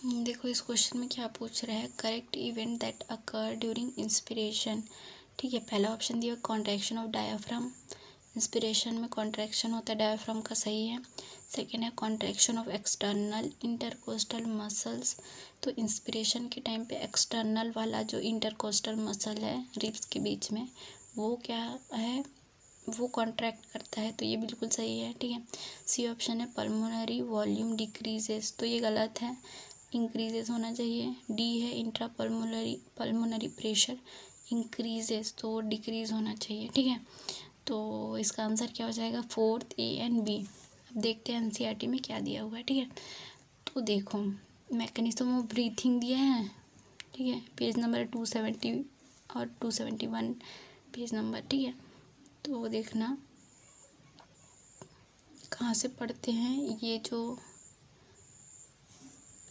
देखो इस क्वेश्चन में क्या पूछ रहा है, correct event that occur during inspiration. ठीक है, पहला ऑप्शन दिया कॉन्ट्रैक्शन ऑफ डायाफ्राम, इंस्पिरेशन में कॉन्ट्रैक्शन होता है डायाफ्राम का, सही है। सेकेंड है contraction of external intercostal muscles, तो इंस्पिरेशन के टाइम पे एक्सटर्नल वाला जो इंटरकोस्टल मसल है रिब्स के बीच में, वो क्या है, वो कॉन्ट्रैक्ट करता है, तो ये बिल्कुल सही है। ठीक है, सी ऑप्शन है पल्मोनरी वॉल्यूम डिक्रीजेस, तो ये गलत है, इंक्रीजेस होना चाहिए। डी है इंट्रा पल्मोनरी प्रेशर इंक्रीजेस, तो वो डिक्रीज होना चाहिए। ठीक है, तो इसका आंसर क्या हो जाएगा, फोर्थ, ए एंड बी। अब देखते हैं एनसीईआरटी में क्या दिया हुआ है। ठीक है, तो देखो मैकेनिज्म ऑफ ब्रीथिंग दिया है। ठीक है, पेज नंबर 270 और 271 पेज नंबर। ठीक है, तो देखना कहाँ से पढ़ते हैं, ये जो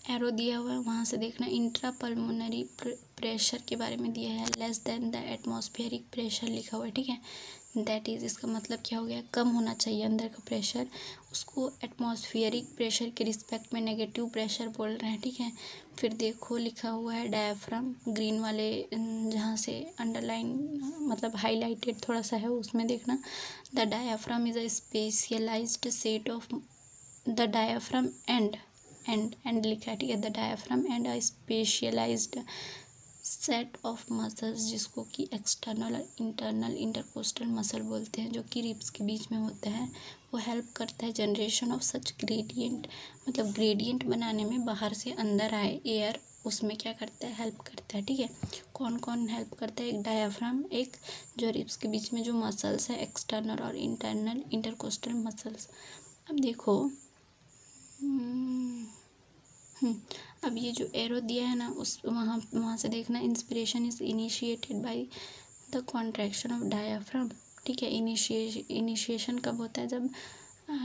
एरो दिया हुआ है वहाँ से देखना। इंट्रा पल्मोनरी प्रेशर के बारे में दिया है, less than the atmospheric pressure लिखा हुआ है। ठीक है, दैट इज़, इसका मतलब क्या हो गया, कम होना चाहिए अंदर का प्रेशर, उसको एटमॉस्फेरिक प्रेशर के रिस्पेक्ट में नेगेटिव प्रेशर बोल रहे हैं। ठीक है, फिर देखो लिखा हुआ है डायाफ्राम, ग्रीन वाले जहाँ से अंडरलाइन मतलब हाईलाइटेड थोड़ा सा है उसमें देखना। The diaphragm is a specialised set of the diaphragm and लिखा है। ठीक है, the diaphragm and a specialised set of muscles, जिसको कि एक्सटर्नल और इंटरनल इंटरकोस्टल मसल बोलते हैं, जो कि रिब्स के बीच में होता है, वो हेल्प करता है जनरेशन ऑफ सच ग्रेडियंट, मतलब ग्रेडियंट बनाने में, बाहर से अंदर आए एयर, उसमें क्या करता है, हेल्प करता है। ठीक है, कौन कौन हेल्प करता है, एक डायाफ्राम, एक जो रिब्स के बीच में जो मसल्स है एक्सटर्नल और इंटरनल इंटरकोस्टल मसल्स। अब देखो अब ये जो एरो दिया है ना, उस वहाँ से देखना, inspiration is initiated by the contraction of diaphragm. ठीक है, इनिशिएशन कब होता है, जब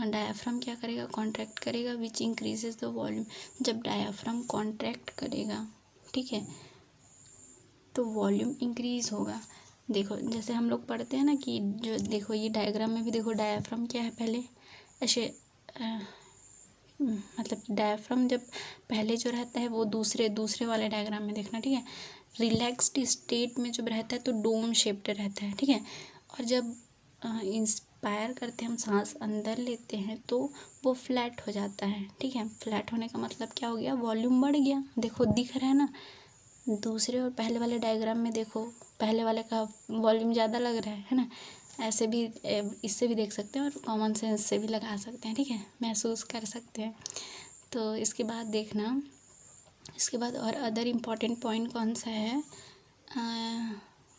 डायाफ्राम क्या करेगा, कॉन्ट्रैक्ट करेगा, विच इंक्रीजेज द वॉल्यूम, जब डायाफ्राम कॉन्ट्रैक्ट करेगा। ठीक है, तो वॉल्यूम इंक्रीज होगा। देखो जैसे हम लोग पढ़ते हैं ना कि जो देखो ये डायग्राम में भी देखो डायाफ्राम क्या है, पहले ऐसे मतलब डायाफ्राम जब पहले जो रहता है वो दूसरे वाले डायग्राम में देखना। ठीक है, रिलैक्स्ड स्टेट में जब रहता है तो डोम शेप्ड रहता है। ठीक है, और जब इंस्पायर करते हैं, हम सांस अंदर लेते हैं तो वो फ्लैट हो जाता है। ठीक है, फ्लैट होने का मतलब क्या हो गया, वॉल्यूम बढ़ गया। देखो दिख रहा है ना, दूसरे और पहले वाले डायग्राम में देखो, पहले वाले का वॉल्यूम ज़्यादा लग रहा है ना। ऐसे भी इससे भी देख सकते हैं और कॉमन सेंस से भी लगा सकते हैं। ठीक है, महसूस कर सकते हैं। तो इसके बाद देखना, इसके बाद और अदर इम्पॉर्टेंट पॉइंट कौन सा है,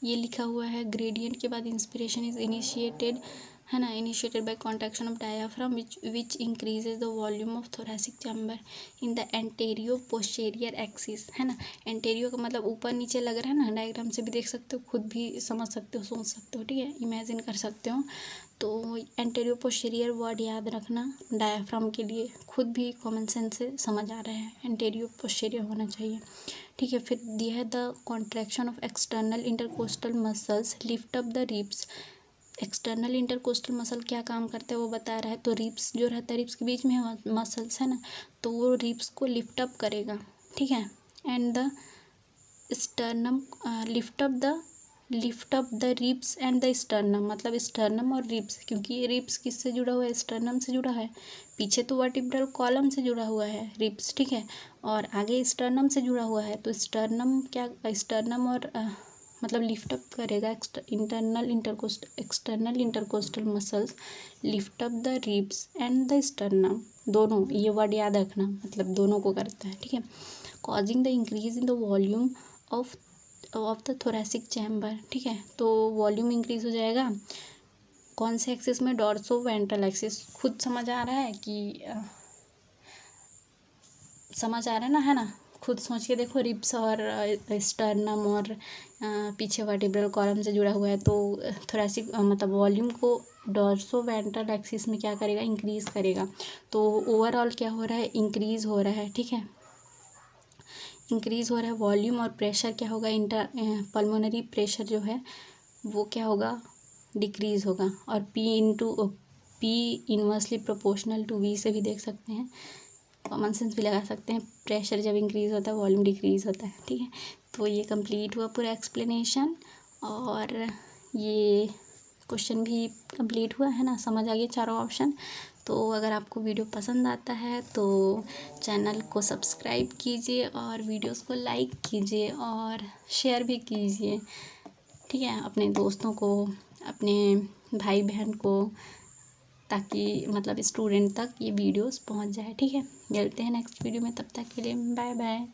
ये लिखा हुआ है ग्रेडियंट के बाद इंस्पिरेशन इज इनिशिएटेड, है ना, initiated by contraction of diaphragm which increases the volume of thoracic chamber in the antero posterior axis, है ना। एंटेरियो का मतलब ऊपर नीचे लग रहा है ना, डायग्राम से भी देख सकते हो, खुद भी समझ सकते हो, सोच सकते हो। ठीक है, इमेजिन कर सकते हो। तो एंटेरियो पोस्टीरियर वर्ड याद रखना डायाफ्राम के लिए, खुद भी कॉमन सेंस से समझ आ रहा है, एंटेरियो पोस्टीरियर होना चाहिए। ठीक है, फिर दिया है the contraction of external intercostal muscles lift up the ribs. External intercostal muscle क्या काम करता है वो बता रहा है, तो रिब्स जो रहता है, रिब्स के बीच में मसल्स है ना, तो वो रिब्स को लिफ्ट अप करेगा। ठीक है, and the sternum lift up the ribs and the sternum, मतलब स्टर्नम और रिब्स, क्योंकि ये रिब्स किससे जुड़ा हुआ है, स्टर्नम से जुड़ा है, पीछे तो वर्टिब्रल कॉलम से जुड़ा हुआ है रिब्स। ठीक है, और आगे स्टर्नम से जुड़ा हुआ है, तो स्टर्नम क्या, स्टर्नम और मतलब लिफ्ट अप करेगा external intercostal muscles lift up the ribs and the sternum, दोनों ये वर्ड याद रखना, मतलब दोनों को करता है। ठीक है, causing the increase in the volume of the thoracic chamber. ठीक है, तो वॉल्यूम इंक्रीज हो जाएगा कौन से एक्सिस में, डॉर्सो वेंट्रल एक्सिस। खुद समझ आ रहा है कि समझ आ रहा है ना, है ना, खुद सोच के देखो, रिब्स और स्टर्नम और पीछे वर्टिब्रल कॉलम से जुड़ा हुआ है, तो थोरैसिक मतलब वॉल्यूम को डॉर्सो वेंट्रल एक्सिस में क्या करेगा, इंक्रीज करेगा। तो ओवरऑल क्या हो रहा है, इंक्रीज हो रहा है। ठीक है, इंक्रीज हो रहा है वॉल्यूम, और प्रेशर क्या होगा, पल्मोनरी प्रेशर जो है वो क्या होगा, डिक्रीज होगा। और P inversely proportional to V से भी देख सकते हैं। कॉमन सेंस भी लगा सकते हैं, प्रेशर जब इंक्रीज़ होता है वॉल्यूम डिक्रीज़ होता है, ठीक है। तो ये कंप्लीट हुआ पूरा एक्सप्लेनेशन, और ये क्वेश्चन भी कंप्लीट हुआ है ना, समझ आ गया चारों ऑप्शन। तो अगर आपको वीडियो पसंद आता है तो चैनल को सब्सक्राइब कीजिए और वीडियोस को लाइक कीजिए और शेयर भी कीजिए, ठीक है, अपने दोस्तों को, अपने भाई बहन को, ताकि मतलब स्टूडेंट तक ये वीडियोस पहुंच जाए, ठीक है। मिलते हैं नेक्स्ट वीडियो में, तब तक के लिए बाय बाय।